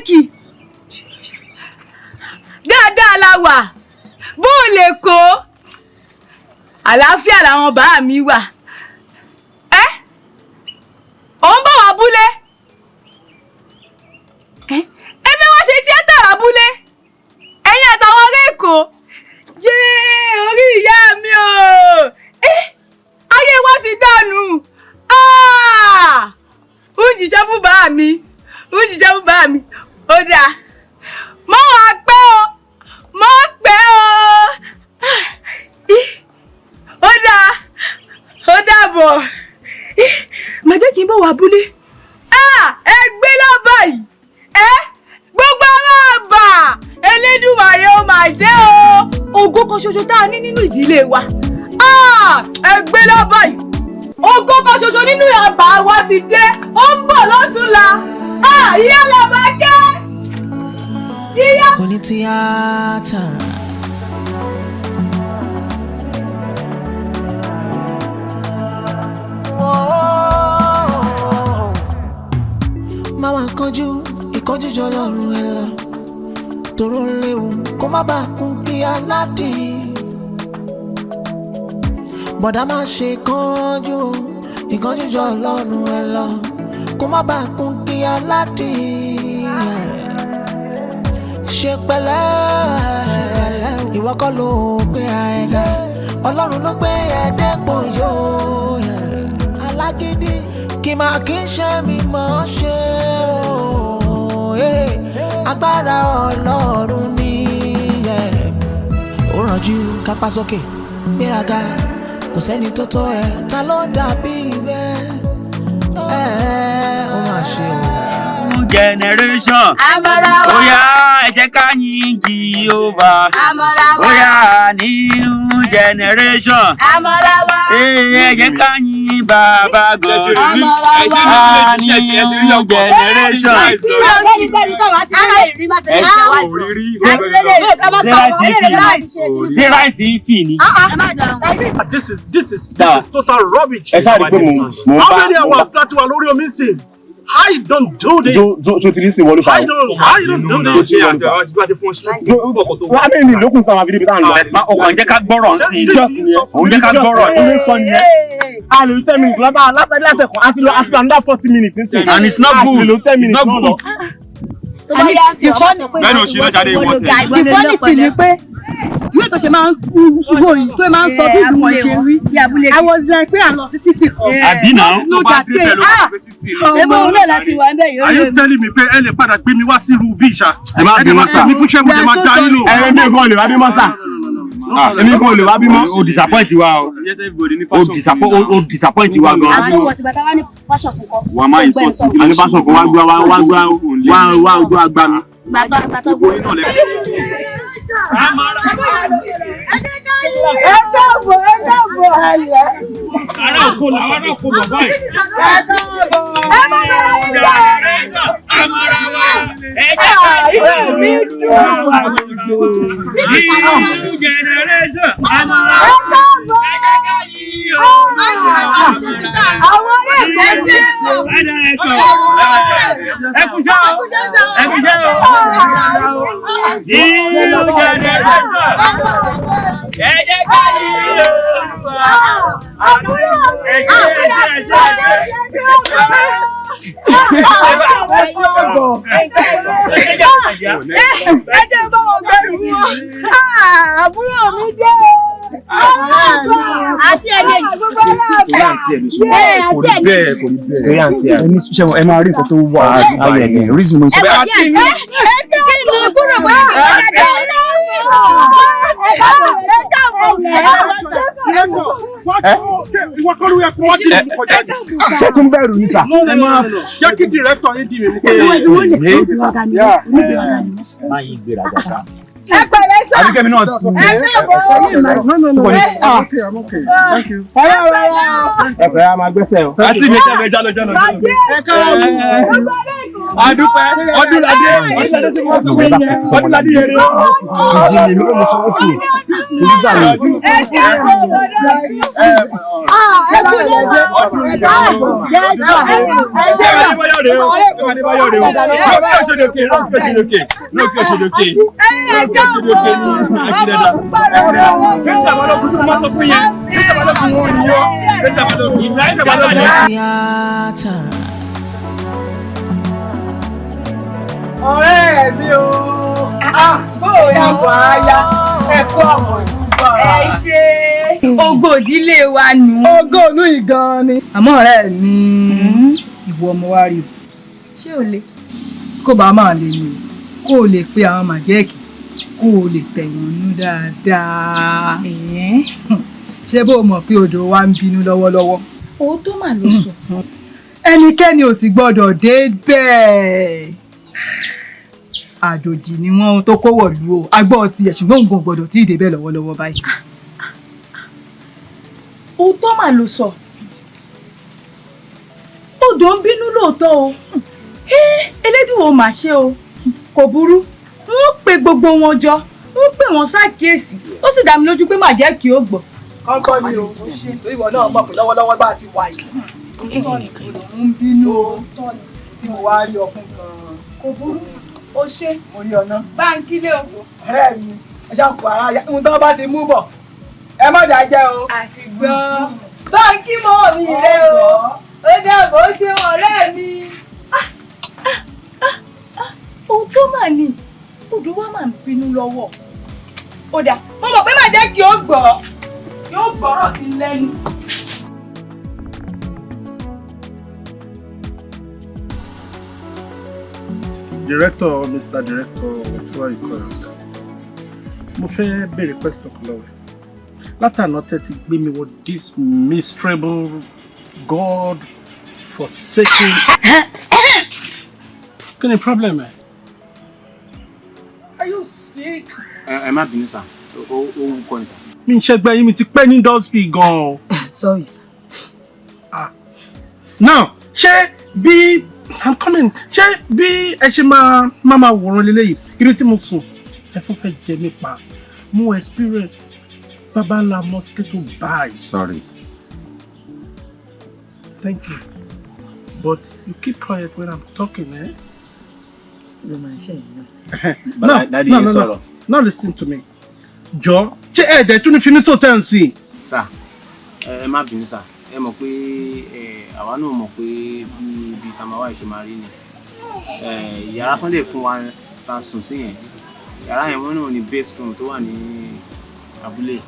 Báríkì. Dáadáa la wà. Bó lè kó. Àlàáfíà làwọn bàá mi wà. Ó ń bọ̀ wá abúlé. Ẹ fẹ́ wá ṣe tíátà abúlé. Ẹ̀yin àtàwọn ará Èkó. Yéé, orí ìyá mi o. Ayé wa ti dànù. Ó jíjẹ́ fún bàá mi. Ó jíjẹ́ fún bàá mi. Ó dáa. Mọ́ wá pẹ́ o. Mọ́ pẹ́ o. Ó dáa. Ó dàbọ̀. Má jẹ́ kí n bọ̀ wá abúlé. Ẹ gbé lọ́bà yìí. Gbogbo ara àbà. Elédùmarè ó máa jẹ́ o. Ògo kan ṣoṣo tá a ní nínú ìdílé wa. Ẹ gbé lọ́bà yìí. Ògo kan ṣoṣo nínú àbà wa ti dé. Ó ń bọ̀ lọ́sùnla. Ìyá lọ́ba kẹ́. Ìyá. ONI TIATA. Má wá kánjú, ìkánjú jọ lọ́rùn ẹ lọ. Tòró léwu kó má bàa kún kí aládìí. Bọ̀dá má ṣe kánjú, ìkánjú jọ lọ́rùn ẹ lọ. Kó má bàa kún kí aládìí. Ṣe pẹ̀lẹ́, ìwọ kọ́ ló gbé àẹ̀gá. Ọlọ́run ló gbé ẹ̀ẹ́dẹ́gbọ̀n yóò. Alágídí kì máa kí n ṣe mi mọ̀ ṣe o. Agbára Ọlọ́run ni. Ó rànjú kápá sókè gbéraga, kò sẹ́ni tó tó ẹ, ta ló dàbí rẹ? Ó mà ṣe o. Generation. Amarawa. Oya, ẹ jẹ́ ká yìn Jehovah. Amarawa. Oya, new generation. Amarawa. Ẹ jẹ́ ká yìn Baba God. Amarawa. New generation. Ṣé ráìsì ń fì ní? This is total rubbish. Ẹ ṣáà rí pé mo How many hours láti wà lórí omi sìn? I don't do this. Jo ti rí sí wọlé fà. I don't do this. Wọ́n á bẹ̀rẹ̀ ní ìlókun sáwọn àbídí bí táwọn lọ. Ọkàn jẹ́ ká gbọ́rọ̀ sí i. Òun jẹ́ ká gbọ́rọ̀. Ilé sọ nìyẹn. A lè lo 10 minutes lọ́ba látẹ̀kọ̀ àti lo another 40 minutes nísìnyí. And it's not good. A lè lo 10 minutes lọ́dọ̀. Bẹ́ẹ̀ni òṣì lọ́jà dé ìwọ̀n tẹ̀. Ìfọ́nìtì ni pé ìwé tó ṣe máa ń ṣubú yìí tó máa ń sọ bí ìlú wọn ṣe rí. I was like pé à lọ sí city kan. Àbí náà. No that place. Ẹ̀bùn òun náà láti wà ń bẹ̀ yóò. Are you telling me pé ẹ lè padà gbé mi wá sí irú bí ìṣá? Ẹ má bímọ sá. Mi fún ṣẹ́gun ẹ máa dá yín lò. Ẹ̀rọ mi kò lè wá bímọ sá. Èmi kò lè wá bímọ. O disappoint wa o. O disappoint wa gan. Àti wọ̀ tìgbà táwa ní fashion fún kọ́. Wà á máa insult. Àní fashion kan wá ojú àgbà mi. Bàbá tó gbó. Ẹ dàbọ̀ ẹ̀yẹ. Ará òkú làwọn ará òkú bàbá yìí. Ẹ má bẹ̀rẹ̀ nígbà. Amarawa. Mi dùn. New generation. Amarawa. Ẹ dàbọ̀. Àwọn ọ̀rẹ́ ìgbẹ́ Ẹ kúṣẹ́ o. Ẹ kúṣẹ́ o. New generation. Ẹ jẹ́ ká yí Yorùbá. Ẹ jẹ́ bá wọn gbẹ́rù wọn. Àbúrò mi dé. Àti ẹ̀lẹ́ yìí. Àti ẹ̀mí ṣe kò rí bẹ́ẹ̀ kò rí bẹ́ẹ̀. Eré àǹtí ẹ̀. Ẹni ṣe ẹ máa rí nǹkan tó wà ayọ̀ ẹ̀ reason mo sọ bẹ́ẹ̀. Kí ni kúrò mọ́? Ṣé tún bẹ̀rù ní sà? Jẹ́ kí director yín dì mí mú. Máa yí ìgbéra jàkà. Ẹ pẹ̀lẹ́ sà. Àbíkẹ́mi náà ti. Ẹ káàbọ̀. I'm okay. Thank you. Ẹ pẹ̀lẹ́ a máa gbẹ́sẹ̀ o. Àti mi tẹ́lẹ̀ jálọ. Ẹ káàbọ̀. Adúpẹ́ Ọdúnládé tí mo sọ yẹn Ọdúnládé yẹn rẹ̀. Ìjì ni mo sọ fún mi. Ìlísà mi. Ọ̀rẹ́ mi o, bóyá wàáyá ẹ̀kọ́ ọ̀mọ̀ ìgbà. Ẹ ṣe ògo ìdílé wa nù. Ògo ìlú ìgan ni. Àmọ́ ọ̀rẹ́ mi, ìwọ ọmọ wa rí o. Ṣé o lè? Kó bá máa lè ní o, kó o lè pe àwọn màjẹ́ẹ̀kì, kó o lè tẹ̀wọ̀n nú dáadáa. Ṣé bó o mọ̀ pé odò wa ń bínú lọ́wọ́lọ́wọ́? Òótọ́ mà ló sọ. Ẹnikẹ́ni ò sì gbọ́dọ̀ dé bẹ́ẹ̀. Àjòjì ni wọ́n tó kó wọ̀lú o agbọ́ ti ẹ̀ ṣùgbọ́n nǹkan gbọ́dọ̀ tí ìdè bẹ́ẹ̀ lọ́wọ́lọ́wọ́ báyìí. Òótọ́ mà ló sọ. Odò ń bínú lóòótọ́ o. Elédùn ò mà ṣe o. Kò burú. Wọ́n pe gbogbo wọn jọ. Wọ́n pè wọ́n ṣàkíyèsí. Ó sì dá mi lójú pé màjẹ́kì ó gbọ́. Kọ́ńkọ́ ni o torí ìwọ náà mọ̀ pé lọ́wọ́lọ́wọ́ bá ti wà yìí. Odò ń bínú o tí mo wá rí ọ fún gan-an. Kò burú. O ṣe. Mo rí ọ̀nà. Báńkílé o. Ọ̀rẹ́ mi ẹ ṣàkóso ara ya ohun tó bá ti mú bọ̀ ẹ má dájẹ́ o. Àti gbọ́. Báńkì mọ́ mi rẹ o. Ó dàbọ̀ ó ṣe ọ̀rẹ́ mi. Ohun tó mà ní odò wa máa ń bínú lọ́wọ́. Ó dà mo mọ̀ pé màjẹ́kì ó gbọ́. Yóò gbọ́rọ̀ sí lẹ́nu. Director or Mr. Director, whatever you call us. Mo fẹ́ béèrè question kan lọ́wọ́. Látàná tẹ́tí gbé mi wọ this miserable God forsaken. Kí ni problem ẹ? Are you sick? Ẹ má bínú sá, ó ń kọ́ ni sá. Mi ń ṣẹ́gbẹ́ yín mi ti pẹ́ ní industry gan-an. Sorry sir. Now, ṣé bí I'm coming. Ṣé bí ẹ ṣe máa wòran lélẹ́yìí irú tí mo sùn ẹ fún fẹ́ jẹ nípa mo experience baba ńlá mosquito bite. Sorry. Thank you. But you keep quiet when I'm talking, eh? No. Now listen to me. Jọ, ṣé ẹ̀ẹ́dẹ̀ tún ní fi mí sọ̀tẹ̀ ń sìn? Sá, ẹ má bínú sá. Ẹ mọ̀ pé àwa náà mọ̀ pé bí tamawa ìṣe máa rí ni. Yàrá tán lè fún wa ta sùn sí yẹn. Yàrá yẹn wọ́n náà ní base room tó wà ní abúlé.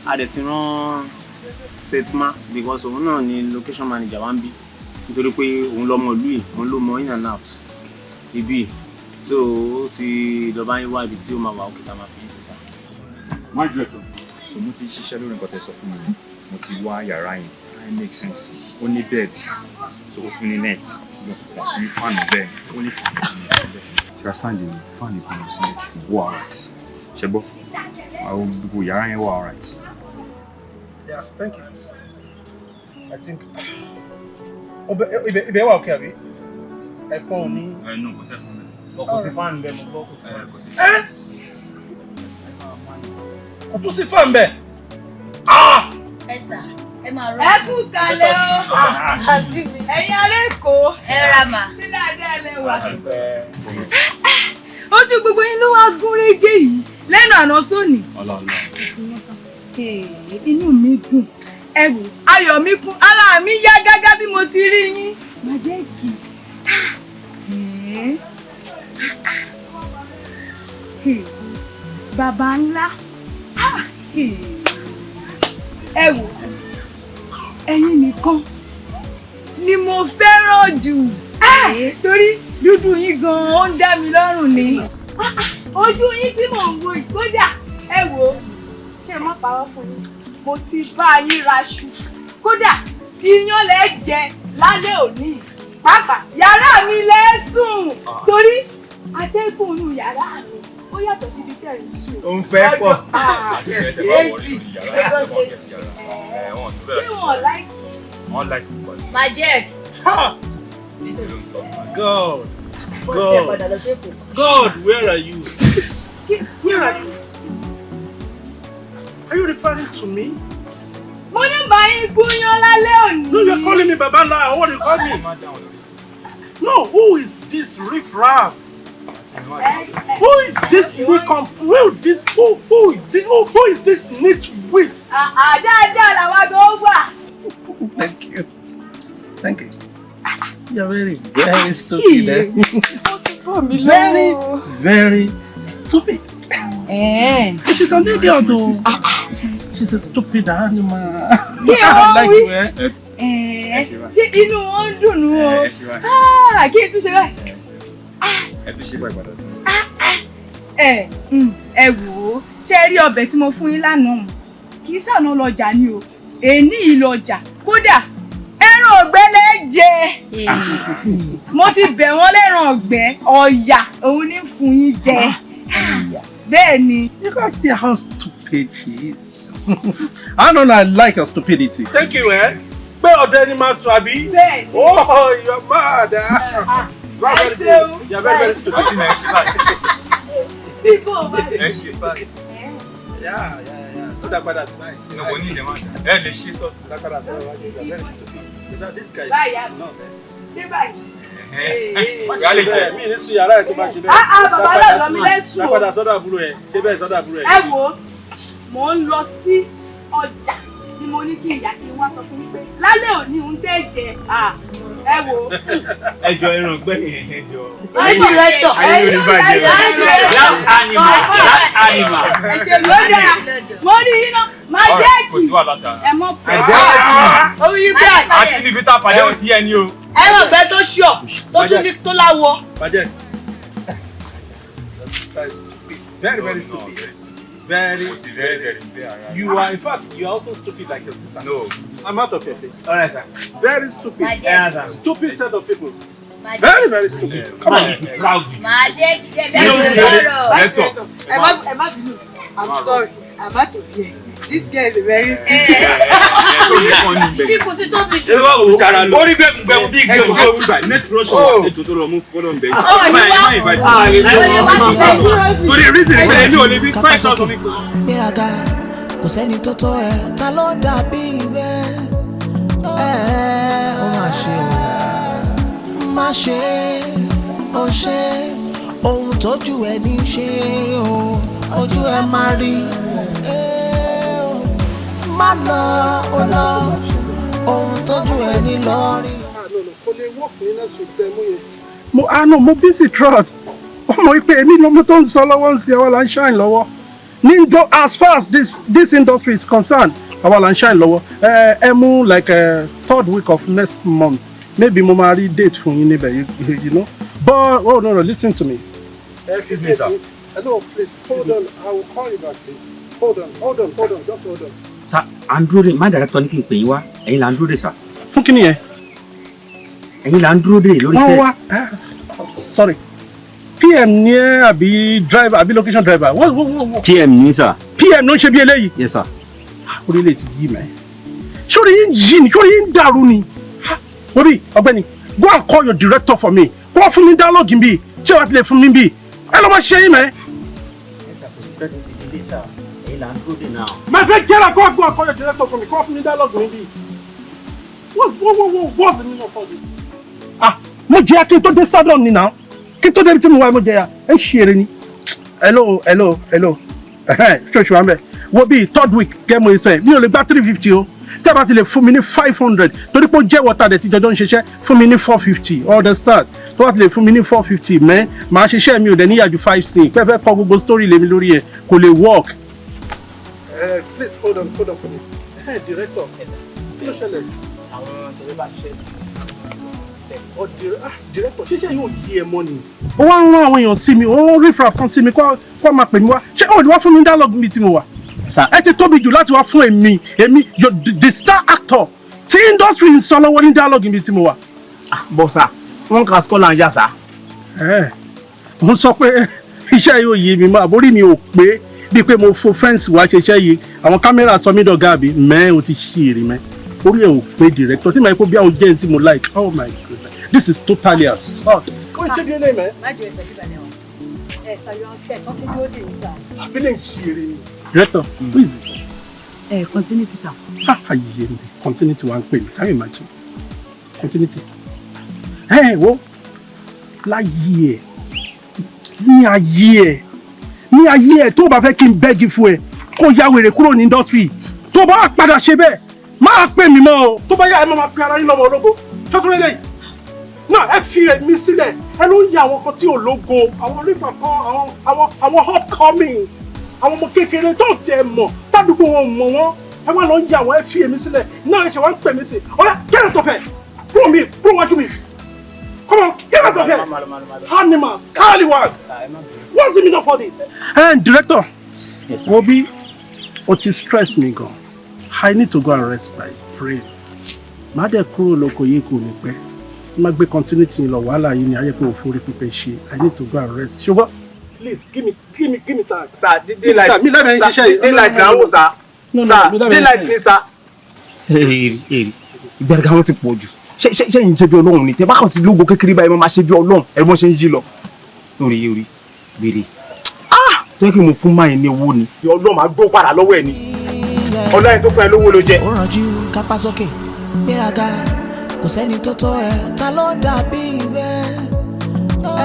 A dẹ̀ ti rán Setma because òun náà ni location manager wa ń bí. Nítorí pé òun lọ́mọ ìlú yìí, òun ló mọ in and out ibi. So ó ti lọ bá yín wá ibi tí ó máa wà òkè tá máa fi yín sí sá. My director. So mo ti ṣiṣẹ́ lórí nǹkan tẹ́ sọ fún mi. Mo ti wá yàrá yẹn. It makes sense. Ó ní bed. So ó tún ní net. Mo kàn sí fan bẹ́ẹ̀. Ó ní fan bẹ́ẹ̀. Understand the fan ìpinnu sí wọ alright. Ṣé gbọ́? Àwọn gbogbo yàrá yẹn wọ alright. Yeah, thank you. I think ibẹ̀ wà okay àbí? Ẹ̀fọn ò ní. No, kò sẹ́fún mi. Kò sí fan bẹ́ẹ̀ mo gbọ́ kò sí. Kò sí. Kò tún sí fan bẹ́ẹ̀. Ẹ sà, ẹ máa rọ. Ẹ kú kalẹ̀ o. Àǹtí mi. Ẹ̀yin ará Èkó. Ẹ ra mà. Sí dáadáa lẹ wà. Ojú gbogbo yín ló wá gún régé yìí lẹ́nu àná sóní. Inú mi dùn. Ẹ wò ayọ̀ mi kún ara mi yá gágá bí mo ti rí yín. Màjẹ́kì. Bàbá ńlá. Ẹ wò ẹ̀yin nìkan ni mo fẹ́ràn jù torí dúdú yín gan-an ó ń dá mi lọ́rùn ni ojú yín tí mò ń wo ìkódà ẹ wò ṣé má parọ́ fún yín mo ti bá yín raṣu kódà iyán lẹ jẹ lálẹ́ òní pàápàá yàrá mi lẹ sùn torí atẹ́gùn inú yàrá mi ó yàtọ̀ síbi tẹ̀ ń sùn. Ó ń fẹ́ pọ̀. Èsì ṣé wọ́n láìkì. Wọ́n like it. Majek. God, where are you? Where are you? Are you referring to me? Mo ní bá yín gúnyán lálẹ́ òní. No, you're calling me Baba now. What do you call me? No, who is this riff-raff? Who is this who is this nitwit? Dáadáa làwọn àgbà wà. Thank you. You're very stupid. Very stupid. She's an idiot. She's a stupid animal. Like you, Ṣé inú wọn dùn nù o? Kí n tún ṣe báyìí? Ẹ tún ṣe bá ìpadà sí. Ẹ wò ó, ṣé ẹ rí ọbẹ̀ tí mo fún yín lánàá? Kì í sànà lọ́jà ni o, èní ìlọjà, kódà ẹran ọ̀gbẹ́ lẹ jẹ. Mo ti bẹ̀ wọ́n lẹ́ran ọ̀gbẹ́, ọ̀yà òun ní fún yín jẹ. Bẹ́ẹ̀ ni. You can see how stupid she is. I don't know, I like her stupidity. Thank you, Pé ọ̀dọ̀ ẹni máa sọ àbí? Bẹ́ẹ̀ ni. Oh, you're mad. You're very stupid. Bíbó bá Ẹ ṣe báyìí. Yeah. Ó dá padà sí báyìí. Inú mo ní ilẹ̀ máa dà. Ẹ lè ṣe sọ. Dá padà sí báyìí. You're very stupid. This guy. báyà No, ṣé báyìí. Ìyá lè jẹ. Mi ní sùn yàrá ẹ̀ tó bá ṣe bẹ́ẹ̀. Bàbá náà lọ mi lẹ́sùn o. Dá padà sọ́dọ̀ àbúrò ẹ̀. Ṣé bẹ́ẹ̀ sọ́dọ̀ àbúrò ẹ̀? Ẹ wo, mò ń lọ sí ọjà ni mo ní kí ìyá kí n wá sọ fún yín pé lálẹ́ òní ń tẹ̀ jẹ. Ẹ wo. Ẹjọ ẹran gbẹ̀yìn ẹjọ. Director. That animal. Ẹ ṣe lóde à. Mo rí iná. Má jẹ́ Kò sí kí. wàhálà sá. Ẹ mọ̀ pé. Orí bẹ́ẹ̀ Àti níbi tá a fàdé ò sí ẹni o. ẹran ọ̀gbẹ́ tó ṣọ̀ tó tún ní tó láwọ. Bàjẹ́. That is stupid. Very stupid. Very. You are, in fact, you are also stupid like your sister. No. I'm out of your face. All right, sir. Very stupid. Bàjẹ́. Stupid set of people. Bàjẹ́. Very stupid. Come on, be proud. Màá jẹ́ kí jẹ́ No, bẹ́ẹ̀ sir. sọ̀rọ̀. Let's talk. Ẹ má bínú. I'm sorry. I'm out of here. This girl is very Síkù tí tóbi jù. Ṣé wàá wò ó? Orí gbẹ̀mú bí igi òjò òwú gbà. Next Russian ètò tó lọ mú fọ́dọ̀ ń bẹ̀. Torí reason ni pé èmi ò lè fi fresh out omi kù. gbéraga kò sẹ́ni tó tó ẹ ta ló dàbí rẹ ó má ṣe ó ṣe ohun tójú ẹ ní ṣe o ojú ẹ má rí má lọ ó lọ ohun tójú ẹ ní lọ rí. Kò lè work ní next week tẹ́ mú yẹn. Mo busy trot. Ọmọ ìpè èmi lọ́mọ tó ń sọ lọ́wọ́ ń ṣe àwọn là ń shine lọ́wọ́. As far as this industry is concerned, àwọn là ń shine lọ́wọ́. Ẹ mú like third week of next month. Maybe mo máa rí date fún yín níbẹ̀, you know. But oh no, listen to me. Excuse me, sir. Hello, please hold on. I will call you back, please. Hold on. Just hold on. Sir, Andrew, my director ní kí n pè yín wá. Ẹ̀yin là ń dúró dè sir. Fún kí ni yẹn? Ẹ̀yin là ń dúró dè lórí set. Sorry. PM ni ẹ àbí driver àbí location driver. What? PM ní sir. PM ló ń ṣe bí eléyìí. Yes sir. Orílẹ̀ ti yí mẹ́. Sórí yín jí ni, sórí yín dàrú ni. Orí ọ̀gbẹ́ni, go and call your director for me. Kó wá fún mi dialogue bí tí o bá ti lè fún mi bí. Ẹ lọ́ máa ṣe yín mẹ́. My friend, get up, go and call your director for me. Go and dialogue with me. What's the meaning of all this? Mo jẹ́ kí n tó dé Southern ni now. Kí n tó dé tí mo wá mo jẹ́ ya. Ẹ ṣe eré ni. Hello. Ṣoṣù wa ń bẹ̀. Wo bí third week kẹ́ mo sọ ẹ̀. Mi ò lè gba 350 o. Tẹ́ bá ti lè fún mi ní 500. Torí pé ó jẹ́ wọ́tà dẹ̀ tí jọjọ́ ń ṣiṣẹ́. Fún mi ní 450. Understand? Tó bá ti lè fún mi ní 450 mẹ́. Màá ṣiṣẹ́ mi ò dẹ̀ níyàjú 5 sí. Pẹ́ẹ́fẹ́ kọ gbogbo story lèmi lórí ẹ̀. Kò lè work. Please hold on for me. Director, kí ló ṣẹlẹ̀? Àwọn tó lè bá ṣiṣẹ́ Director, ṣíṣe yóò yí ẹ mọ́ ni. Ó wá ń rán àwọn èèyàn sí mi, ó ń rí fúra kan sí mi kó máa pè mí wá. Ṣé ó ní wá fún mi dialogue mi tí mo wà? Ẹ ti tóbi jù láti wá fún èmi, the star actor tí industry ń sọ lọ́wọ́ ní dialogue mi tí mo wà. Bọ́sà, wọ́n kà skọ́là ń yà sá. Mo sọ pé iṣẹ́ yóò yí mi mọ́, àbórí mi ò pé bíi pé mo fo fẹ́ǹsì wá ṣeṣẹ́ yìí àwọn kámẹ́rà sọ mí dọ̀gá àbí o ti ṣí èrè mẹ́ orí ẹ̀ ò pé director tí màá kó bí àwọn jẹ́ tí mo like oh my god This is totally absurd. What's your name, man? My director, sir, you are set. What you doing, sir? I've been cheering. Director, who is it? Continuity, sir. Continuity one pay. Can you imagine? Continuity. Hey, what? Láyé ní ayé tó bá fẹ́ kí n bẹ́gi fún ẹ kó ya wèrè kúrò ní industry tó bá padà ṣe bẹ́ẹ̀ máa pè mí mọ́ o tó bá yá ẹ máa pe ara yín lọ́mọ ológo ṣọ́tún lélẹ̀ náà ẹ fi èmi sílẹ̀ ẹ ló ń ya àwọn kan tí ò lógo àwọn onígbà kan àwọn upcomings àwọn ọmọ kékeré tó tiẹ̀ mọ̀ tádùúgbò wọn mọ̀ wọ́n ẹ wá lọ ń ya àwọn ẹ fi èmi sílẹ̀ náà ẹ ṣe wá ń pè mí sí ọ̀rẹ́ kẹ́rẹ̀ tó fẹ́ kúrò wájú mi. Come on, get out of here! Animals, Caliwan! What's the meaning of all this? And director, yes, Obi, what is stress me go? I need to go and rest by prayer. Mother kúrò lóko yìí kò ní pẹ́. Má gbé continuity lọ wàhálà yìí ni ayé kò forí pípẹ́ ṣe. I need to go and rest. Ṣùgbọ́n, please give me time. Sir, daylight. Daylight na wo sir. Sir, daylight ni sir. Ìbẹ̀rẹ̀ kan ti pọ̀ jù. Ṣé ń jẹ́ bí Ọlọ́run ni tẹ́ bá kàn ti lógo kékeré báyìí máa ṣe bí Ọlọ́run ẹ̀gbọ́n ṣe ń yí lọ orí gbèrè tó yẹ kí mo fún máa ní owó ni Ọlọ́run máa gbó padà lọ́wọ́ ẹ̀ ni Ọlọ́run tó fún ẹ lówó ló jẹ́. ó rànjú kápá sókè gbéraga kò sẹ́ni tó tó ẹ ta ló dàbí rẹ ó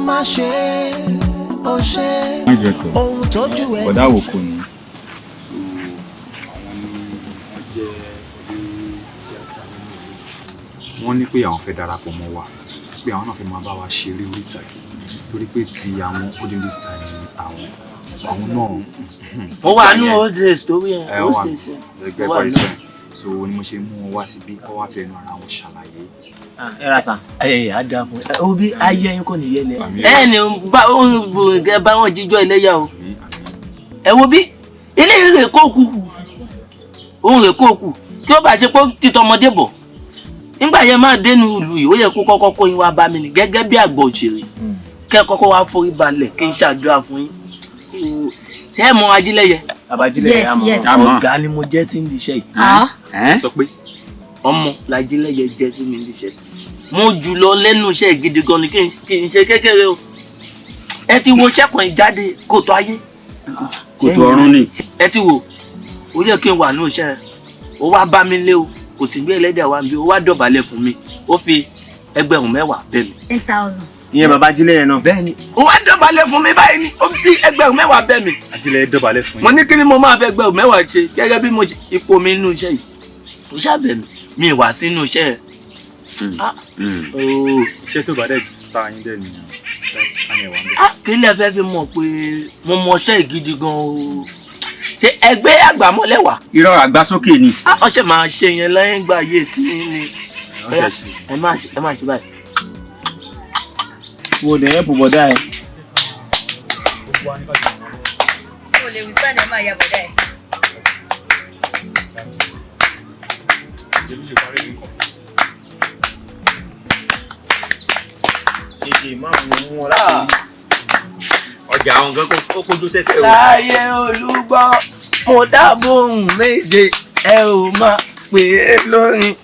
má ṣe ó ṣe ohun tójú ẹ ọ̀dà òkú ni. wọ́n ní pé àwọn fẹ́ darapọ̀ mọ́ wa pé àwọn náà fẹ́ máa bá wa ṣeré orí ìtàgé torí pé ti àwọn olden days time ni àwọn náà. ó wà nínú old days tó wí ẹ̀ old days ẹ̀. ẹgbẹ́ parí sẹ́yìn so ni mo ṣe mú wọn wá síbí kọ́ wá fẹ́ nu ara wọn ṣàlàyé. ẹ ra sa ayẹyẹ á dáa fún ẹ o bí ayé yín kò ní yẹlẹ ẹ ní bá wọn jíjọ ẹlẹ́yà o ẹ wo bí ilé rẹ̀ kóòkù òun rẹ̀ kóòkù kí ó bá ṣe pé títọmọdé bọ̀ nígbà yẹn máa dénú ìlú yìí ó yẹ kó kọ́kọ́ kó yín wá bá mi ní gẹ́gẹ́ bí àgbà òṣèré kẹ́ kọ́kọ́ wá forí balẹ̀ kí n ṣàdúrà fún yín ṣé ẹ mọ ajílẹ̀yẹ. àbájílẹ̀yẹ àmọ́ ọ̀gá ni mo jẹ́ sí ní iṣẹ́ yìí sọ pé ọmọ làjílẹ̀yẹ jẹ́ sí ní iṣẹ́ mo jù lọ lẹ́nu iṣẹ́ gidi gan ni kí n ṣe kékeré o ẹ ti wo ṣẹ́kùn ìjáde kòtò ayé kòtò ọ̀run ni ẹ ti wo ó yẹ kí n wà ní iṣẹ́ ó wá bá mi lé o kò sí gbé ẹlẹ́dẹ̀ wa bí ó wá dọ̀bálẹ̀ fún mi ó fi ẹgbẹ̀rún 10 bẹ̀ mí. 8,000. ìyẹn bàbá ajílẹ̀yẹ náà. bẹ́ẹ̀ni ó wá dọ̀bálẹ̀ fún mi báyìí ni ó fi ẹgbẹ̀rún 10 bẹ̀ mí. ajílẹ̀yẹ dọ̀bálẹ̀ fún yín. mo ní kí ni mo máa fẹ́ ẹgbẹ̀rún 10 ṣe gẹ́gẹ́ bí mo ipò mi nínú iṣẹ́ yìí ó ṣàbẹ̀ mi wà sínú iṣẹ́ iṣẹ́ tó bá dẹ̀ star yín dẹ̀ nìyẹn kí lẹ fẹ́ fi mọ̀ pé mo mọṣẹ́ gidi gan o ṣe ẹgbẹ́ àgbàmọ́lẹ́wà. irọ́ àgbàsókè ni. ọṣẹ máa ṣe yẹn lẹ́yìn gbà yé tí ní ẹ má ṣe báyìí. wo dẹ̀ ẹ́ bọ̀bọ̀dá ẹ̀. o lè wí sáà ní ẹ máa ya bọ̀dá ẹ̀. ṣèṣe máa mú wọn láti ọjà àwọn nǹkan kó kojú sẹ́sẹ́ o. láyé olúgbọ́ mo dábò ohun méje ẹ ò máa pè é lórin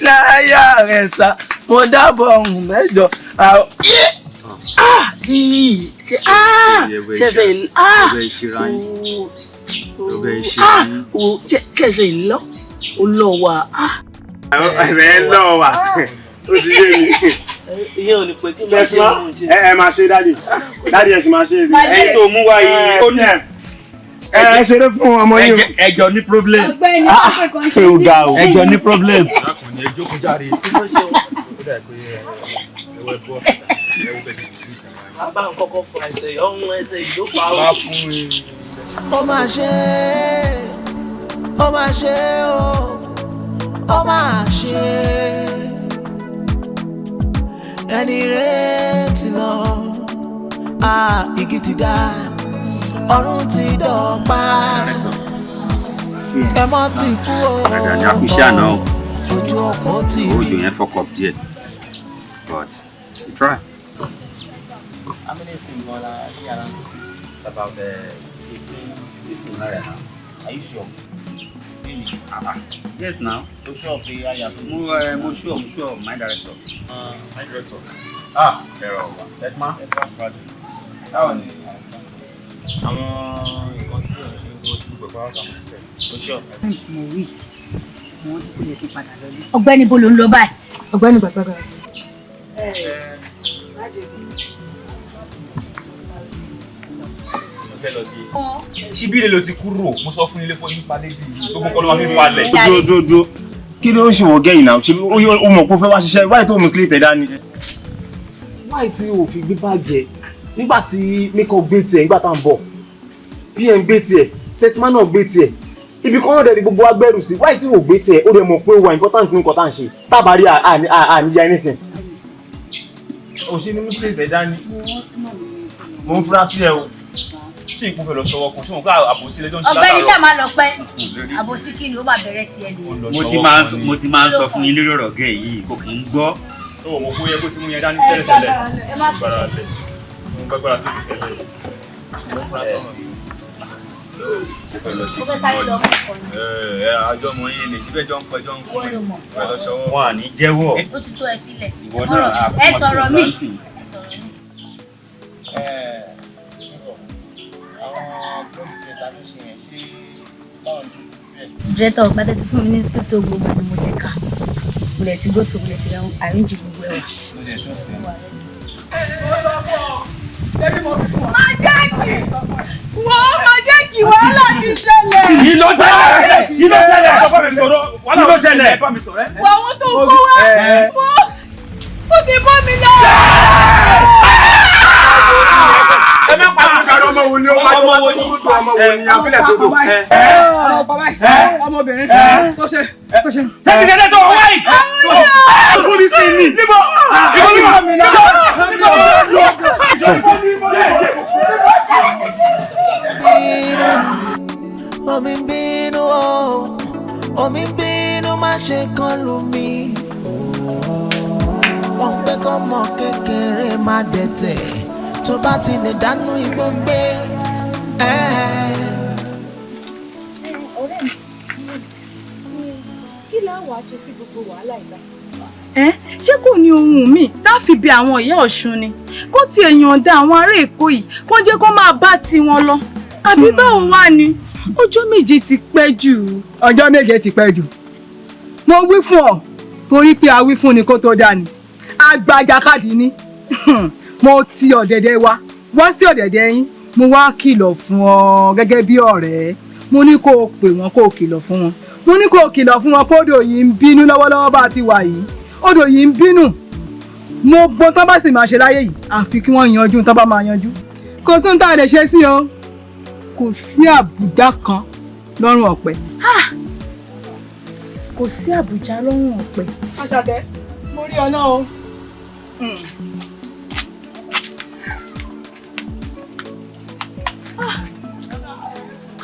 láyà rẹ̀ sá mo dábò ohun mẹ́jọ ṣẹ̀ṣẹ̀ ìlọ́ olówà. ẹ̀sẹ̀ ń lọ wà ó ti yé mi. ìyẹn ò ní pẹ́ tí mo ṣe mú un ṣe. ẹ máa ṣe dádì ẹ sì máa ṣe é. ẹni tó mú wá yìí ó ní ẹ ṣeré fún ọmọ yìí. ẹjọ ní problem. ọ̀gbẹ́ni ọpẹ kan ṣe bí ẹjọ ní problem. lákùnrin ẹjọ́ kó jáde. bá ń kọ́kọ́ fọ ẹsẹ̀ ọ̀hún ẹsẹ̀ ìdókòwò àwọn fún mi. ó máa ṣe ó máa ṣe ó máa ṣe ẹni rẹ̀ ti lọ igi ti dá ọ̀run ti dọ̀pá ẹmọ ti kú ojú ọ̀pọ̀ ti rí. ojú yẹn fọkọ díẹ̀ but you try. How many singles are here? It's about 15 naira. Are you sure? Yes now. O sure pé aya tó. Mo sure my director. My director. Ẹ̀rọ wa. Setma. Project. Báwo ni àwọn nǹkan tí o ṣe ń gbọ́ tí gbogbo àwọn àwọn ti set? O sure. Tí mo wí, mo ti kó yẹ kí n padà lọ lé. Ọ̀gbẹ́ni bo ló ń lọ báyìí. Ọ̀gbẹ́ni gbàgbàgbà. Fẹ́ lọ sí. Ṣíbíre ló ti kúrò. Mo sọ fún ilé pé nípa lédi gbogbo kọ́ ló máa fi falẹ̀. Dodo. Kí ló ń ṣe wọ gẹ́yìn náà? Ṣé o mọ̀ pé o fẹ́ wá ṣiṣẹ́ wáyé tó muslim tẹ̀ dání? Wáyé tí o fi gbé báàgì ẹ̀ nígbà tí makeup gbé tiẹ̀ nígbà tá à ń bọ̀. PM gbé tiẹ̀, Setman náà gbé tiẹ̀. Ibi kan náà dẹ̀ ni gbogbo agbẹ́rù sí. Wáyé tí o gbé tiẹ̀, ó dẹ̀ mọ̀ pé o wà important ní nǹkan tá à ń ṣe. Tábà rí àníyá anything. O ṣe ní muslim tẹ̀ dání. Mo ń fura sí ẹ o. Ṣé ìkún fẹ́ lọ sọ́wọ́ kan? Ṣé wọn ká àbòsí lẹ́jọ́ ń ṣe látàrọ? Ọ̀gbẹ́ni ṣáà máa lọ pẹ́. Àbòsí kí ni ó máa bẹ̀rẹ̀ tiẹ̀ nìyẹn. Mo ti máa ń sọ fún yín lórí ọ̀rọ̀ gẹ́ yìí kò kí ń gbọ́. Ó mọ̀ kó yẹ kó ti mú yẹn dání tẹ́lẹ̀tẹ́lẹ̀. Gbára lẹ̀. Mo gbàgbára sí ìtẹ́lẹ̀. Mo fura sọ́nà. Mo fẹ́ sáré lọ mọ̀ ọ̀kan ni. Àjọ ọmọ yín ni síbẹ̀ jọ ń pẹ́ jọ ń pẹ́. Fẹ́ lọ ṣọwọ́. Wọ́n à ní jẹ́wọ́. Ó ti tó ẹ sílẹ̀. Ìwọ náà Ẹ sọ̀rọ̀ mi. Director gbadẹ ti fún mi ní script gbogbo ni mo ti kà. Mo lè ti go through, mo lè ti arrange gbogbo ẹ̀. Má jẹ́ kí wàhálà ti ṣẹlẹ̀. Kí ló ṣẹlẹ̀? Kí ló ṣẹlẹ̀? Kí ló ṣẹlẹ̀? Wọ́n wọ́n tó kó wá. Ó ti bọ́ mi lọ. Ẹ má pa àwọn ọmọ ọmọ wo ni ó máa ń wọ́n ní fúdù ọmọ wo ni àfilẹ̀ sódò. Ọmọbìnrin tó ṣe. Sẹ́kì sẹ́kì tó white. Ó ní sí ní. Níbo? Omi ń bínú o, omi ń bínú má ṣe kán lù mí. Wọ́n pẹ́ kọ́ mọ kékeré má dẹ̀tẹ̀ tó bá ti lè dánú igbó gbé. Ọ̀rẹ́ mi, kí láwọ̀ á ṣe sí gbogbo wàhálà ìgbà? Ṣé kò ní ohun mi tá fi bí àwọn ìyá Ọ̀ṣun ni kó ti èèyàn dá àwọn ará Èkó yìí kó jẹ́ kó máa bá tiwọn lọ àbí báwo wá ni ọjọ́ méje ti pẹ́ jù. Ọjọ́ méje ti pẹ́ jù. Mo wí fún ọ torí pé a wí fún ni kó tó dání. Agbájàkadì ni. Mo ti ọ̀dẹ̀dẹ̀ wá sí ọ̀dẹ̀dẹ̀ yín. Mo wá kìlọ̀ fún ọ gẹ́gẹ́ bí ọ̀rẹ́. Mo ní kó o pè wọ́n kó o kìlọ̀ fún wọn. Mo ní kó o kìlọ̀ fún wọn pé odò yìí ń bínú lọ́wọ́lọ́wọ́ bá ti wà yìí. Odò yìí ń bínú. Mo gbọ́ tán bá sì máa ṣe láyé yìí àfi kí wọ́n yanjú tán bá máa yanjú. Kò sí ohun tá a lè ṣe sí o. Kò sí àbùjá kan lọ́rùn ọ̀pẹ. Kò sí àbùjá lọ́rùn ọ̀pẹ. Àṣàkẹ́, mo rí ọ náà o.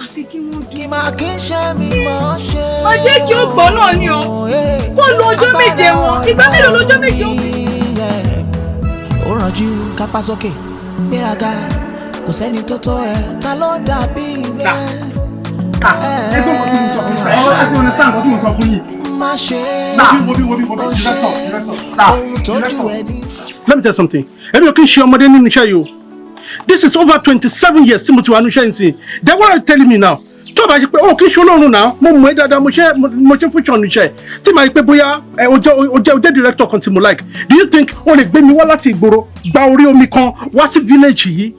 Àfi kí wọ́n dùn. Kì máa kí ń ṣe mi mọ́ ṣe. Má jẹ́ kí ó gbọ́ náà ni o. Kó lo ọjọ́ méje wọn. Ìgbà mélòó lọ́jọ́ méje ó fi? Ó rànjú kápá sókè, gbéraga, kò sẹ́ni tó tó ẹ, ta ló dàbí rẹ? Ẹgbẹ́ nǹkan tí mo sọ fún yín. Ẹ ti understand nǹkan tí mo sọ fún yín. Má ṣe ohun tójú ẹni. Let me tell you something. Èmi ò kí ń ṣe ọmọdé nínú iṣẹ́ yìí o. This is over 27 years tí mo ti wà nínú iṣẹ́ yìí sí. Then what are you telling me now? Tó o bá ṣe pé o kì í ṣe Ọlọ́run náà, mo mọ̀ ẹ́ dáadáa, mo ṣe fún ìṣọ̀nù iṣẹ́. Tí màá yí pé bóyá o jẹ́ director kan tí mo like. Do you think o lè gbé mi wá láti ìgboro gba orí omi kan wá sí village yìí?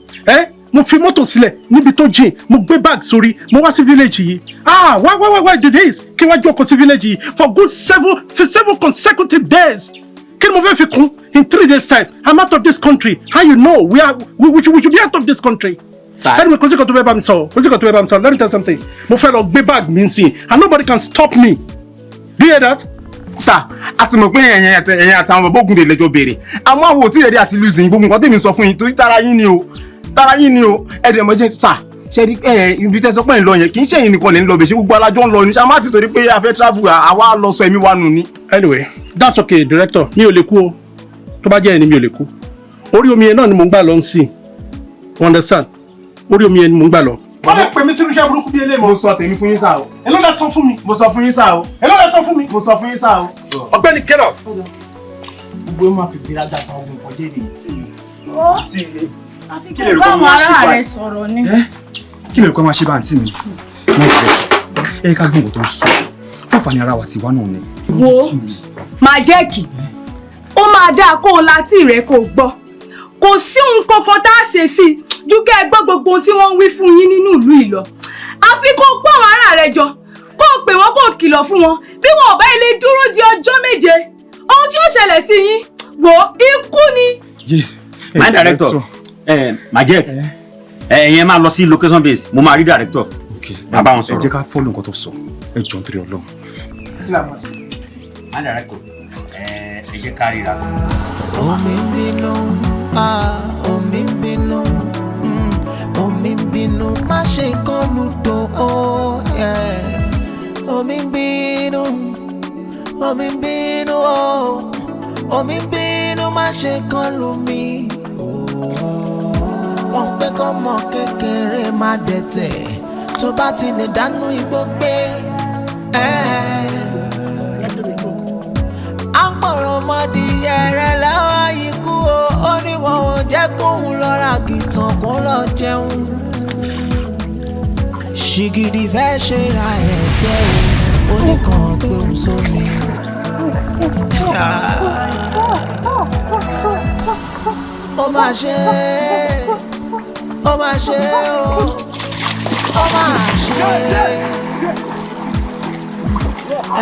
Mo fi mọ́tò sílẹ̀ níbi tó jìn, mo gbé bag sórí, mo wá sí village yìí. Why do this? Kí wá jókòó sí village yìí for good 7 consecutive days. Kí ni mo fẹ́ fi kún? In 3 days time, I'm out of this country. How you know? We should be out of this country. Anyway, kò sí kan tó bẹ́ẹ̀ bá mi sọ. Let me tell you something. Mo fẹ́ lọ gbé bag mi sí, and nobody can stop me. Do you hear that? Sir, a ti mọ̀ pé ẹ̀yin àtàwọn bàbá Ògúndé lẹ́jọ́ béèrè. Àmọ́ àwọn ò tí rẹ̀ dé àti losing gbogbo nǹkan tèmi sọ fún yín torí tara yín ni o. Ẹ̀dẹ̀ mọ̀ jẹ́ sir. Ṣé ibi tẹ́ sọ pé ń lọ yẹn kì í ṣe ẹ̀yin nìkan lè ń lọ bẹ̀ ṣé gbogbo alájọ́ ń lọ ní. Ṣé a máa ti torí pé a fẹ́ travel àwa lọ sọ ẹ̀mí wa nù ni. Anyway, that's okay, director. Mi ò lè kú o. Tó bá jẹ́ ẹni mi ò lè kú. Orí omi yẹn náà ni mò ń gbà lọ sí. You understand? Orí omi yẹn ni mò ń gbà lọ. Wọ́n lè pè mí sínú iṣẹ́ burúkú bí eléyìí. Mo sọ tèmi fún yín sá o. Èló lẹ sọ fún mi. Mo sọ fún yín sá o. Èló lẹ sọ fún mi. Mo sọ fún yín sá o. Ọ̀gbẹ́ni get up. Gbogbo ẹ̀ máa fi gbéraga gba ogun kan jẹ́ nìyí. Kí lè rò pé máa ṣe báyìí? Kí lè rò pé máa ṣe báyìí àǹtí mi? Ẹ ká gbọ́n nǹkan tó ń sọ. Fáfàní ara wa ti wá náà ni. Wo máa jẹ́ kí ó máa dáa kó o láti rẹ̀ kó o gbọ́. Kò sí ohun kankan tá a ṣe sí i ju kẹ́ ẹ gbọ́ gbogbo ohun tí wọ́n ń wí fún yín nínú ìlú yìí lọ. Àfi kó o pọ̀ àwọn ará rẹ jọ kó o pè wọ́n kó o kìlọ̀ fún wọn bí wọn ò bá ilé dúró di ọjọ́ méje. Ohun tí ó ṣẹlẹ̀ sí yín wò ikú ni. My director, Majek, ẹ̀yin máa lọ sí location base, mo máa rí director. Bàbá wọn sọ̀rọ̀. Ẹ jẹ́ ká follow nǹkan tó sọ. Ẹ jọ̀ọ́ nítorí Ọlọ́run. My director, ẹ jẹ́ ká ríra. Omi ń bínú, omi ń bínú, omi ń bínú, má ṣe kọlù tó ó. Omi ń bínú, omi ń bínú, omi ń bínú, má ṣe kọlù mi. Wọ́n pẹ́ kọ́ mọ kékeré má dẹ̀tẹ̀ tó bá ti lè dánú igbó gbé. À ń pọ̀rọ̀ mọ́dí ẹ̀rẹ̀ lọ́wọ́ ikú o, ó ní wọn ò jẹ́ kóun lọ́ra kìtàn kó lọ jẹun. Ṣìgìdì fẹ́ ṣe ra ẹ̀tẹ́ o, ó ní kàn gbé òun sómi. Ó máa ṣe ó máa ṣe o, ó máa ṣe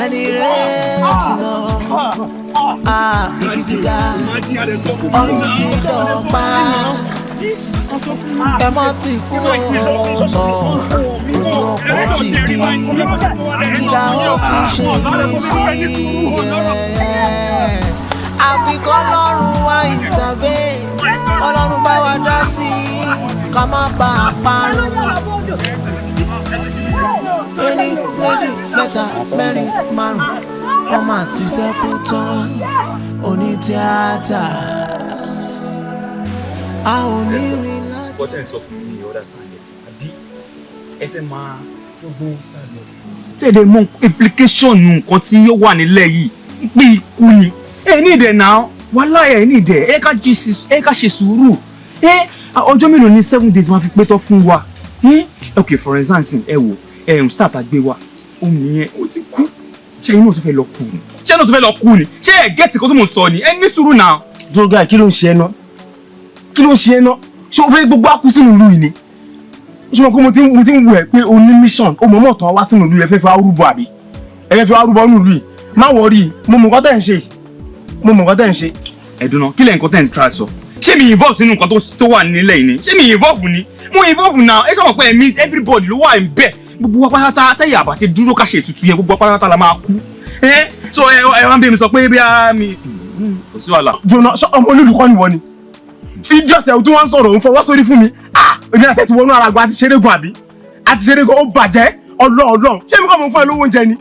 ẹni rẹ̀ ti lọ. Igi ti dá ọrùn ti dọ̀pá ẹmọ ti kú ojú ọkọ̀ ti di kílà ó ti ṣe mí sí. Àfikọ́ lọ́rùn wá ìtàbẹ́ Ọlọ́run bá wa dá sí ká má bà á parun. Ẹni méjì mẹ́ta mẹ́rin márùn ọmọ àti fẹ́ kú tán oní tíátà a ò ní rí láti. Bọ́tẹ̀ ń sọ fún mi understand àbí ẹ fẹ́ máa gbogbo sálọ. Tẹ̀lé mọ implication nǹkan tí ó wà nílẹ̀ yìí pé ikú ni ẹ ní ìdẹ̀ náà wàhálà ẹ ní ìdẹ̀ ẹ ká ṣe sùúrù ọjọ́ mélòó ni 7 days máa fi pé tọ́ fún wa ok for example ẹ wò start àgbé wa òun nìyẹn ó ti kú ṣé inú tó fẹ́ lọ kú ni ṣé inú tó fẹ́ lọ kú ni ṣé ẹ gẹ́tì kó tó mò ń sọ ni ẹ ní sùúrù náà. Joga kí ló ń ṣe ẹ náà kí ló ń ṣe ẹ náà ṣé o fẹ́ gbogbo akú sínú ìlú yìí ni ṣé mo kó mo ti ń wù ẹ pé o ní mission o mọ̀ mọ̀ tán wá sínú ìlú yìí ẹ fẹ́ fi arúgbó àbí ẹ fẹ́ fi arúgbó nínú ìlú yìí má wọrí mo mọ̀ nǹkan tẹ̀ ń ṣe mo mọ̀ nǹkan tẹ̀ ń ṣe. ẹ̀dùnà kí lẹ̀ nǹkan tẹ̀ ń try sọ ṣé mi involve sínú nǹkan tó wà nílẹ̀ yìí ni ṣé mi involve ni mo involve now ẹ sọ pé ẹ meet everybody ló wà ń bẹ̀ gbogbo wa pátá tẹ́yà àbá ti dúró ká ṣe ètùtù yẹn gbogbo wa pátá la máa kú so ẹ wá ń bẹ mi sọ pé bí a mi kò sí wàhálà. jọ̀nà ọmọ olùkọ́ ni wọ́n ni fídíò tẹ̀ tó wá ń sọ̀rọ̀ òun fọwọ́ sórí fún mi èmi àti ẹ̀ ti wọnú ara gba àti ṣerégun àbí àti ṣerégun ó bàjẹ́ ọlọ́ọ̀lọ́ ṣé mi kọ́ mo fún ẹ lówó oúnjẹ ni.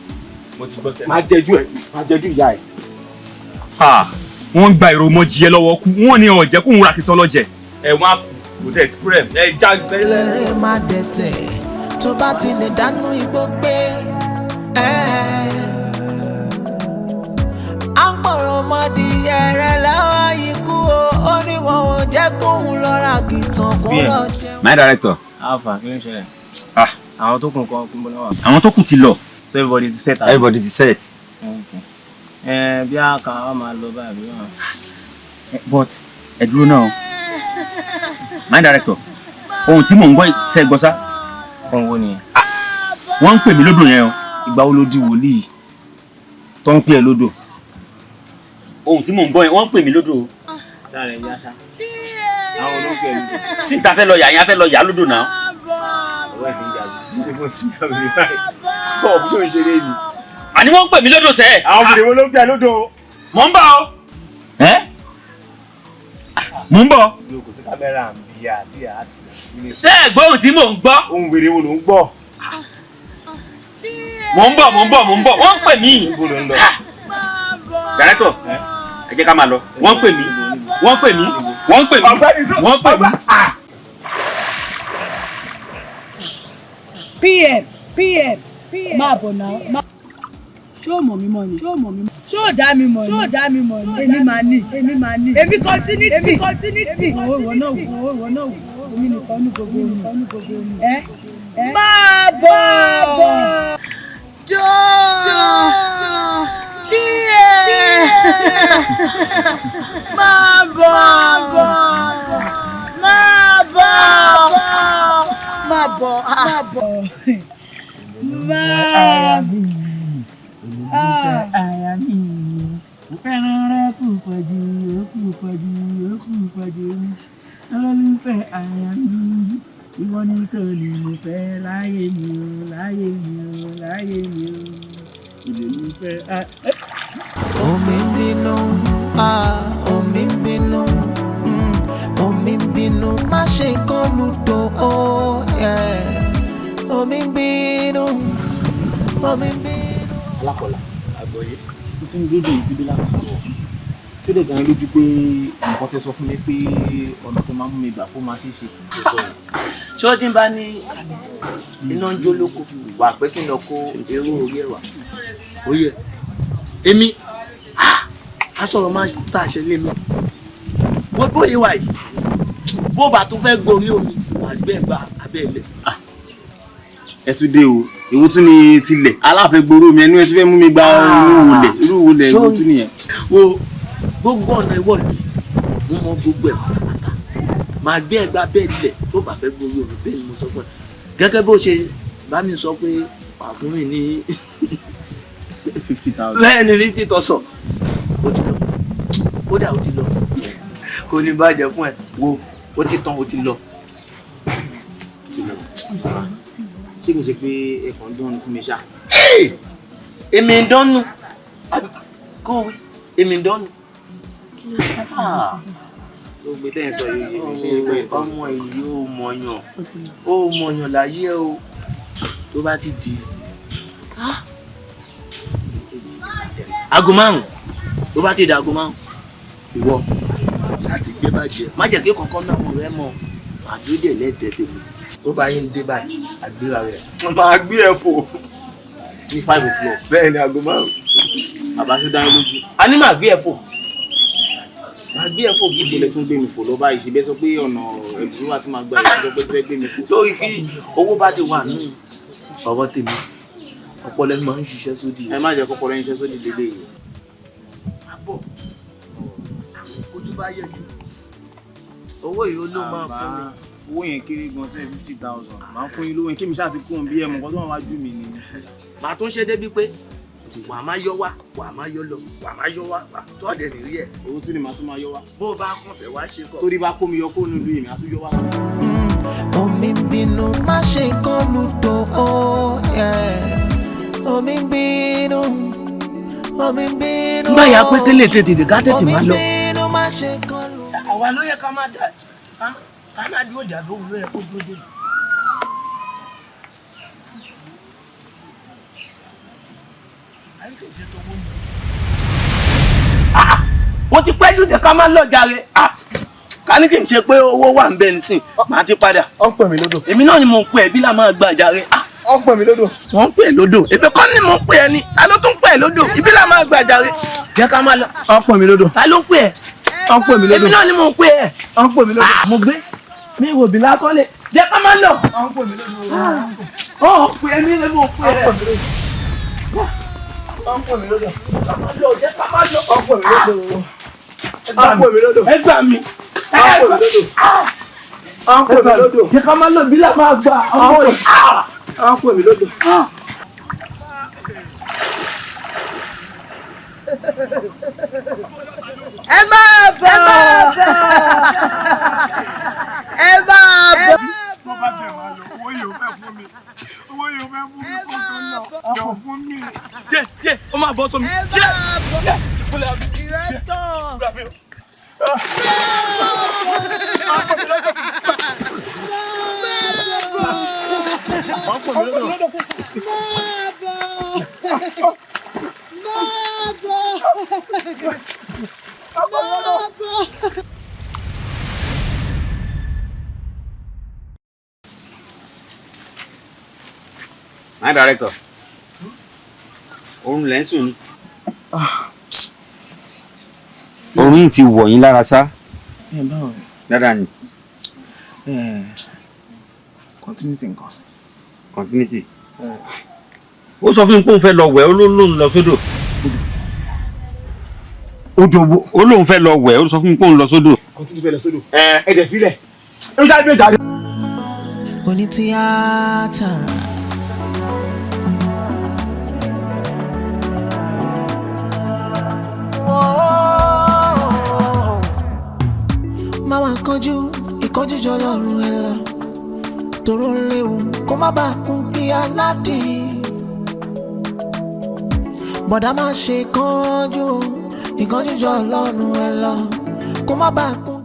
mo ti gbọ́ sẹ́yìn. máa jẹjú ìyá ẹ̀. wọ́n ń gba èrò ọmọ jíẹ lọ́wọ́ kú wọ́n ní ọ̀jẹ̀ kóhun ra kìtàn lọ́jẹ̀ ẹ̀ wọ́n á kò tẹ̀ spray ẹ̀ já gbẹ́lẹ́. ẹrẹ má dẹ̀tẹ̀ tó bá ti lè dánú igbó gbé. À ń pọ̀rọ̀ mọ́dí ẹ̀rẹ̀ lọ́wọ́ ikú o, ó ní wọn ò jẹ́ kóun lọ́ra kìtàn kó lọ jẹun. My director. Alpha kí ló ń ṣẹlẹ̀? Àwọn tó kù nǹkan kún bọ́lá wà. Àwọn tó kù ti lọ. So everybody ti set. Everybody ti set. Bí a kà á máa lọ báyìí. But ẹ dúró náà. My director. Ohun tí mò ń gbọ́ ṣe gbọ́ sá. Ohun wo nìyẹn? Wọ́n ń pè mí lódò yẹn o. Ìgbà wo ló di wòlíì tó ń pè ẹ́ lódò? Ohun tí mò ń gbọ́ yẹn wọ́n ń pè mí lódò o. Ṣáà rẹ̀ yá ṣá. Àwọn olóńgbò ẹ̀ lódò. Síta fẹ́ lọ yà yín á fẹ́ lọ yà lódò náà. Ọwọ́ ẹ̀ ti ń jà jù. Ṣé mo ti ń jà jù báyìí? Stop tó ń ṣeré ni. Àní wọ́n ń pè mí lódò sẹ́. Àwọn obìnrin wo ló ń pè ẹ́ lódò? Mò ń bọ̀ o. Mò ń bọ̀. Yóò kò sí kámẹ́rà ń bí àti àti. Ṣé ẹ gbọ́ ohun tí mò ń gbọ́? Ohun wèrè wo ló ń gbọ́? Mò ń bọ̀. Wọ́n ń pè mí. Níbo ló ń lọ? Director, ẹ jẹ́ ká máa lọ. Wọ́n ń pè mí. PM máa bọ̀ náà. Ṣé o mọ̀ mí mọ́ ni? Ṣé o dá mi mọ̀ ni? Èmi máa ní. Èmi continuity. Ìwọ náà wò. Èmi nìkan ní gbogbo omi. Máa bọ̀. Jọ́. Máa bọ̀. Aya mi, mo fẹ́ràn rẹ púpọ̀ jù. Olólùfẹ́ aya mi, ìwọ nìkan ni mo fẹ́ láyé mi o. Olólùfẹ́ Omi ń bínú, omi ń bínú, omi ń bínú, má ṣe kọlù tó o. Omi ń bínú. Alákọ̀ọ́lá àgbọ̀yé mo ti ń dúró yìí síbí lákòókò tó dẹ̀ dán lójú pé nǹkan tẹ́ sọ fún mi pé ọ̀nà tó máa mú mi gbà kó máa ṣe é ṣe kì í sọ yìí. ṣé ó ti ń bá ní iná ń jó lóko wà pé kí n lọ kó èrò orí ẹ̀ wá ó yẹ èmi aṣọ̀rọ̀ máa tàṣẹ lé mi wọ́n bóyá wà yìí bó bá tún fẹ́ gborí omi àgbẹ̀ gba abẹ́ ilẹ̀. ẹ tún dé o ìwọ tún ní tilẹ̀ aláfẹ́ gbòòrò mi ẹnu ẹ tún fẹ́ mú mi gba irú wọlé ìwọ tún nìyẹn. wo gbogbo ọ̀nà ìwọ̀lù mo mọ gbogbo ẹ̀ pátápátá màá gbé ẹgbà bẹ́ẹ̀ lẹ̀ tó bá fẹ́ gbòòrò mi bẹ́ẹ̀ ni mo sọ fún ẹ gẹ́gẹ́ bó ṣe bá mi sọ pé wà fún mi ní 50,000. bẹ́ẹ̀ ni 50,000 ó ti lọ kódà ó ti lọ kò ní bàjẹ́ fún ẹ wo ó ti tán ó ti lọ. ṣé kìí ṣe pé ẹ̀fọn dánù fún mi ṣá. èmi ń dánù kó wí èmi ń dánù. ó gbé tẹ́yìn sọ yìí ṣe é pé ọmọ èyí ó mọ̀yàn láyé o tó bá ti di aago 5 tó bá ti di aago 5 ìwọ ṣáàtì gbé bàjẹ́ má jẹ́ kí kankan náà wọ̀ rẹ́ mọ́ àdúdè lẹ́dẹ̀ẹ́ tèmi ó bá yín dé báyìí àgbéra rẹ̀ máa gbé ẹ̀ fò ní 5 o'clock. bẹ́ẹ̀ ni aago 5 bàbá ṣe dáná lójú. a ní máa gbé ẹ̀ fò gidi. ìjìnlẹ̀ tún gbé mi fò lọ báyìí ṣe bẹ́ẹ̀ sọ pé ọ̀nà ẹ̀bùrú àti máa gba ìṣẹ́jọ́ pé fẹ́ gbé mi fò. lórí kí owó bá ti wà nínú ọwọ́ tèmi ọpọlọ mi máa ń ṣiṣẹ́ sódì. ẹ má jẹ́ kọ́kọ́ rẹ̀ ń ṣiṣẹ́ sódì dédé yìí. àbọ̀ àwọn ojú bá yẹ jù owó yìí ó ló máa fún mi. owó yẹn kéré gan sẹ́ẹ̀ 50,000 máa fún yín lówó yẹn kí mi ṣáà ti kú òun bí ẹ̀ mọ̀ nǹkan tó máa wá jù mí ni. màá tún ṣe débi pé wàá máa yọ wá wàá máa yọ lọ wàá máa yọ wá tó ọ̀dẹ̀ nìrí ẹ̀. owó tún ni màá tún máa yọ wá. bó o bá kàn fẹ́ wá ṣe kọ́. torí bá kó mi yọ kó nílùú yìí mi á tún yọ wá. Omi ń bínú, má ṣe kọlù tó o. Omi ń bínú. nígbà yà pé tẹ́lẹ̀ tètè ká tètè máa lọ. Omi ń bínú, má ṣe kọlù. àwa ló yẹ ká máa dúró dà lóhùn ló yẹ kó dúró dé. wọ́n ti pẹ́ jù jẹ́ ká máa lọ jàre. ká ní kí n ṣe pé owó wà ń bẹ nísìn màá ti padà. ó ń pè mí lódò. èmi náà ni mò ń pè ẹ́ bí là máa gbà jàre. ó ń pè mí lódò. wọ́n ń pè ẹ́ lódò èmi kọ́ ni mò ń pè ẹ́ ni ta ló tún pè ẹ́ lódò ibi là máa gbà jàre. jẹ́ ká máa lọ. ó ń pè mí lódò. ta ló ń pè ẹ́. ó ń pè mí lódò. èmi náà ni mò ń pè ẹ́. ó ń pè mí lódò. mo gbé mi wò bí lásán lè jẹ́ ká máa lọ. ó ń pè mí lódò. ó ń pè ẹ́ mi ni mò ń pè ẹ́. ó ń pè mí lódò. ká máa lọ jẹ́ ká máa lọ. ó ń pè mí lódò. ó ń pè mí lódò. ẹ gbà mí. ó ń pè mí lódò. ó ń pè mí lódò. jẹ́ ká máa lọ bí là máa gbà ọmọ yìí. ó ń pè mí lódò. ẹ máa bọ̀. ẹ máa bọ̀. bó bá jẹ máa lọ owó yóò fẹ́ fún mi owó yóò fẹ́ fún mi kó tó lọ yóò fún mi. yé ó máa bọ́ sómi. ẹ máa bọ̀. ìrẹ́tọ̀. My director. Orun lẹ́ ń sùn ni. Orun yìí ti wọ̀ yín lára sá. Báwo ni? Dáadáa ni. Continuity nǹkan. Continuity. Ó sọ fún mi pé òun fẹ́ lọ wẹ̀ ó lóun lọ sódò. Odò wo? Ó lóun fẹ́ lọ wẹ̀ ó sọ fún mi pé òun lọ sódò. Continuity fẹ́ lọ sódò. Ẹ̀dẹ̀ filẹ̀. Ó jáde bí ó jáde. ONI TIATA. Máa kánjú ìkánjú jọ lọ́rùn ẹ lọ. Tòró léwu kó má bàa kún kí aládì. Bọ̀dá má ṣe kánjú ìkánjú jọ lọ́rùn ẹ lọ. Kó má bàa kún.